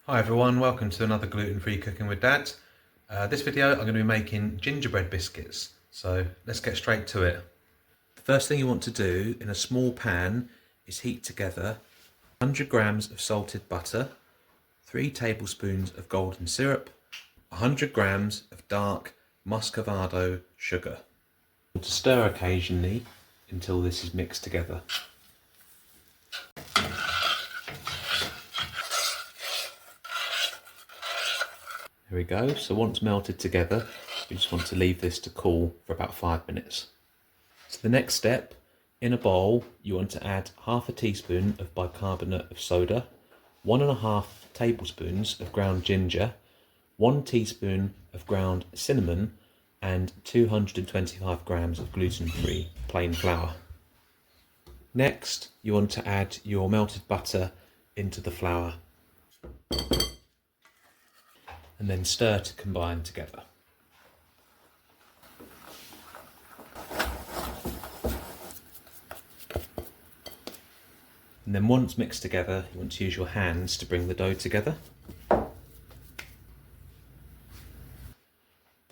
Hi everyone, welcome to another gluten-free cooking with Dad. This video I'm going to be making gingerbread biscuits, so let's get straight to it. The first thing you want to do in a small pan is heat together 100 grams of salted butter, 3 tablespoons of golden syrup, 100 grams of dark muscovado sugar. To stir occasionally until this is mixed together. There we go, so once melted together, we just want to leave this to cool for about 5 minutes. So the next step, in a bowl, you want to add half a teaspoon of bicarbonate of soda, 1.5 tablespoons of ground ginger, 1 teaspoon of ground cinnamon, and 225 grams of gluten-free plain flour. Next, you want to add your melted butter into the flour, and then stir to combine together. And then once mixed together, you want to use your hands to bring the dough together. The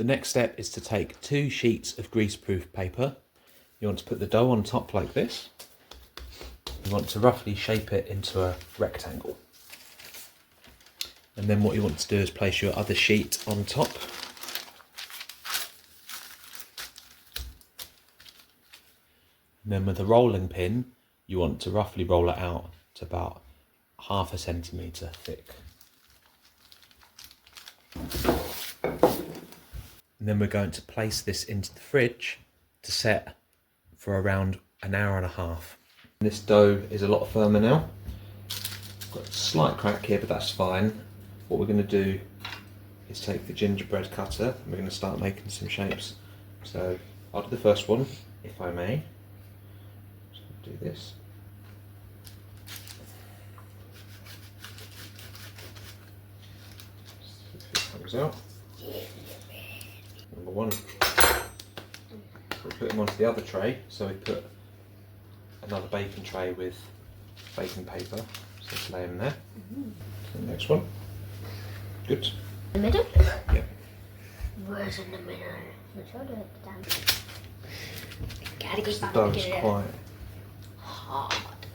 next step is to take 2 sheets of greaseproof paper. You want to put the dough on top like this. You want to roughly shape it into a rectangle. And then what you want to do is place your other sheet on top. And then with a rolling pin, you want to roughly roll it out to about 1/2 centimetre thick. And then we're going to place this into the fridge to set for around an hour and a half. This dough is a lot firmer now. Got a slight crack here, but that's fine. What we're going to do is take the gingerbread cutter and we're going to start making some shapes. So I'll do the first one, if I may. So I'll do this. See if it comes out. Number 1. We'll put them onto the other tray. So we put another baking tray with baking paper. So let's lay them there. So the next one. Good. The middle? Yeah. Where's in the middle? The shoulder at the down. Gotta get The back dough's together. quite Hard.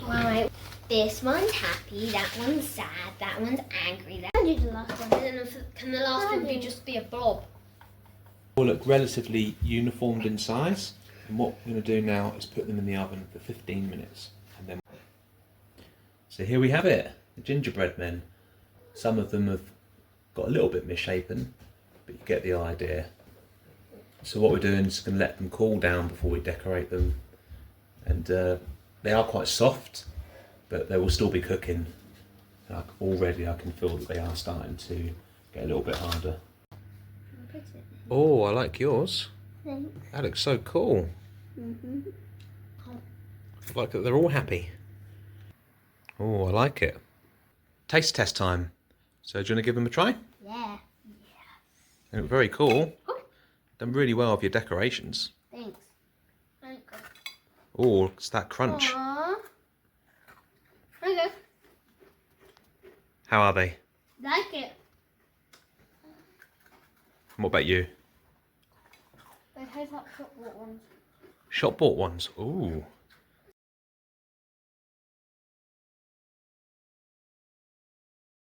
Alright. This one's happy, that one's sad, that one's angry. That do the last one. Can the last one be a blob? will look relatively uniformed in size, and what we're going to do now is put them in the oven for 15 minutes. And then, so here we have it, the gingerbread men. Some of them have got a little bit misshapen, but you get the idea. So what we're doing is going to let them cool down before we decorate them, and they are quite soft, but they will still be cooking. Already I can feel that they are starting to get a little bit harder. Oh, I like yours. Thanks. That looks so cool. I like that they're all happy. Oh, I like it. Taste test time. So do you want to give them a try? Yeah. They look very cool. Done really well with your decorations. Thanks. Oh, it's that crunch. Aww. Okay. How are they? Like it. What about you? They taste like chocolate ones. Shop bought ones. Ooh.